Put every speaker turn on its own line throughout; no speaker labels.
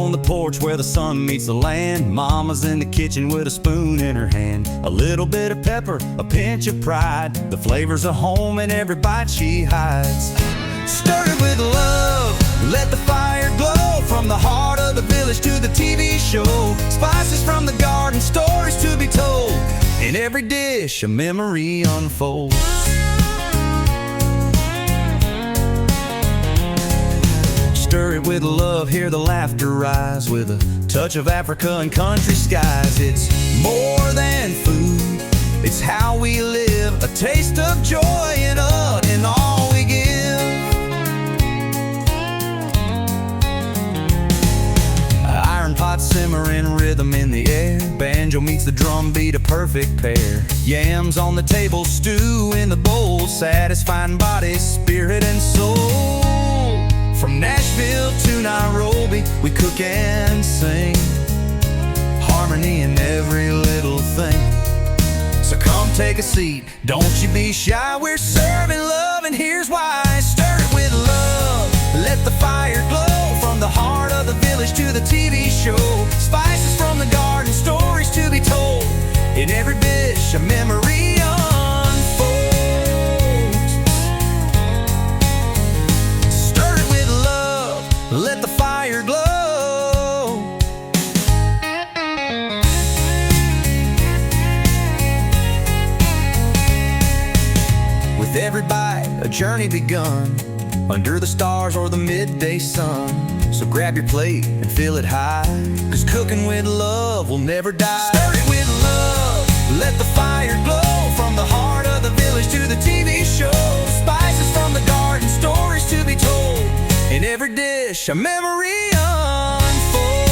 on the porch where the sun meets the land, Mama's in the kitchen with a spoon in her hand. A little bit of pepper, a pinch of pride, the flavors of home in every bite she hides. Stir it with love, let the fire glow, from the heart of the village to the TV show. Spices from the garden, stories to be told, in every dish a memory unfolds. Stir it with love, hear the laughter rise, with a touch of Africa and country skies. It's more than food, it's how we live, a taste of joy in all we give. Iron pot simmering, rhythm in the air, banjo meets the drum beat, a perfect pair. Yams on the table, stew in the bowl, satisfying body, spirit and soul. From Nashville to Nairobi, we cook and sing, harmony in every little thing. So come take a seat, don't you be shy, we're serving love and here's why. Stir it with love, let the fire glow, from the heart of the village to the TV show. Spices from the garden, stories to be told, in every dish a memory unfolds. Stir it with love, let the fire glow. With every bite, a journey begun, under the stars or the midday sun. So grab your plate and fill it high, 'cause cooking with love will never die. Stir it with love, let the fire glow, from the heart of the village to the TV show. Spices from the garden, stories to be told, in every dish a memory unfolds.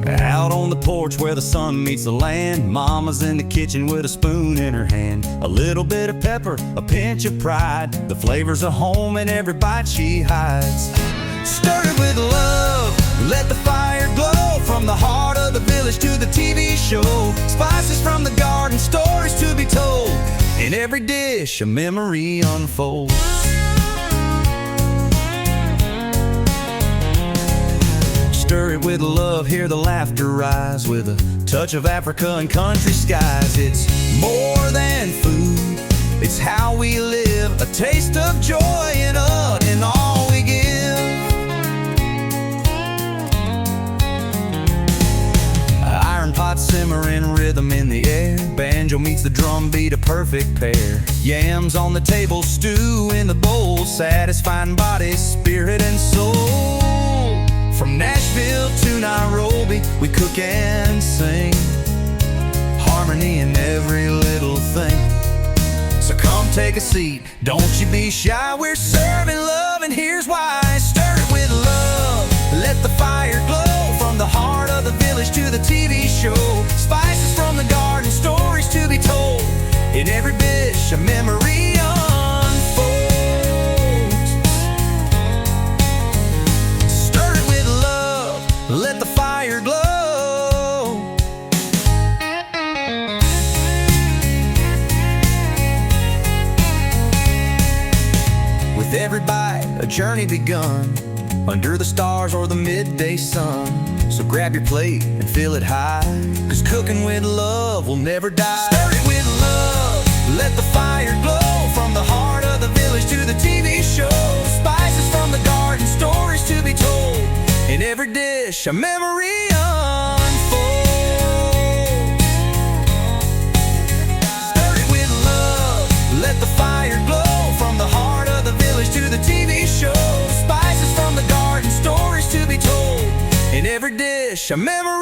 Out on the porch where the sun meets the land, Mama's in the kitchen with a spoon in her hand. A little bit of pepper, a pinch of pride, the flavors of home in every bite she hides. Stir it with love, let the fire glow, from the heart of the village to the TV show. Spices from the garden, stories to be told, in every dish a memory unfolds. Stir it with love, hear the laughter rise, with a touch of Africa and country skies. It's more than food, it's how we live, a taste of joy in all we give. Iron pot simmering, rhythm in the air, banjo meets the drum beat, a perfect pair. Yams on the table, stew in the bowl, satisfying body, spirit and soul. From Nashville to Nairobi, we cook and sing, harmony in every little thing. So come take a seat, don't you be shy, we're serving love and here's why. Stir it with love, let the fire glow, from the heart of the village to the TV show. Spices from the garden, stories to be told, in every dish a memory unfolds. Let the fire glow. With every bite, a journey begun, under the stars or the midday sun. So grab your plate and fill it high, 'cause cooking with love will never die. Stir it with love, let the fire glow, from the heart of the village to the TV show. Spices from the garden, stories to be told, in every dish a memory unfolds. Stir it with love, let the fire glow, from the heart of the village to the TV show. Spices from the garden, stories to be told, in every dish a memory